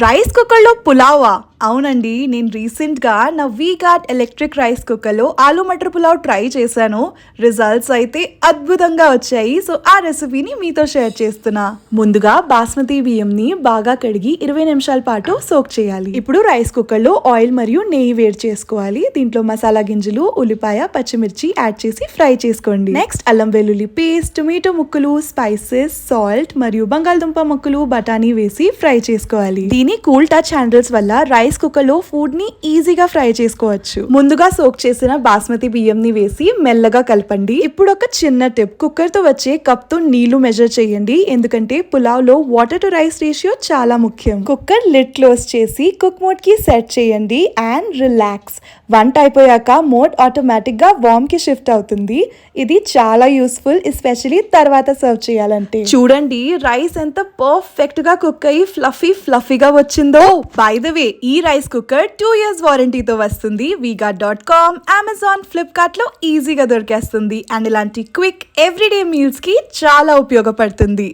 Rice కుక్కర్లో పులావా? అవునండి, నేను రీసెంట్గా నా వీగార్డ్ ఎలక్ట్రిక్ రైస్ కుక్కర్లో ఆలూ మటర్ పులావ్ ట్రై చేశాను. రిజల్ట్స్ అయితే అద్భుతంగా వచ్చాయి. సో ఆ రెసిపీని మీతో షేర్ చేస్తున్నా. ముందుగా బాస్మతి బియ్యంని బాగా కడిగి 20 నిమిషాల పాటు సోక్ చేయాలి. ఇప్పుడు రైస్ కుక్కర్లో ఆయిల్ మరియు నెయ్యి వేడి చేసుకోవాలి. దీంట్లో మసాలా గింజలు, ఉల్లిపాయ, పచ్చిమిర్చి యాడ్ చేసి ఫ్రై చేసుకోండి. నెక్స్ట్ అల్లం వెల్లుల్లి పేస్ట్, టొమాటో ముక్కలు, స్పైసెస్, సాల్ట్ మరియు బంగాళదుంప ముక్కలు, బఠానీ వేసి ఫ్రై చేసుకోవాలి. దీని కూల్ టచ్ హ్యాండిల్స్ వల్ల రైస్ కుక్కర్ లో ఫుడ్ ని ఈజీగా ఫ్రై చేసుకోవచ్చు. ముందుగా సోక్ చేసిన బాస్మతి బియ్యం ని వేసి మెల్లగా కలపండి. ఇప్పుడు ఒక చిన్న టిప్, కుక్కర్ తో వచ్చే కప్ తో నీళ్లు మెజర్ చేయండి. ఎందుకంటే పులావ్ లో వాటర్ టు రైస్ రేషియో చాలా ముఖ్యం. కుక్కర్ లిడ్ క్లోజ్ చేసి కుక్ మోడ్ కి సెట్ చేయండి అండ్ రిలాక్స్. వంట అయిపోయాక మోడ్ ఆటోమేటిక్ గా వార్మ్ కి షిఫ్ట్ అవుతుంది. ఇది చాలా యూస్ఫుల్, ఎస్పెషలీ తర్వాత సర్వ్ చేయాలంటే. చూడండి రైస్ ఎంత పర్ఫెక్ట్ గా కుక్ అయ్యి ఫ్లఫీగా వచ్చిందో. బై ద వే, ఈ రైస్ కుక్కర్ 2 years వారంటీతో వస్తుంది. వీగార్డ్.com, అమెజాన్, ఫ్లిప్కార్ట్ లో ఈజీగా దొరికేస్తుంది. అండ్ ఇలాంటి క్విక్ ఎవ్రీడే మీల్స్ కి చాలా ఉపయోగపడుతుంది.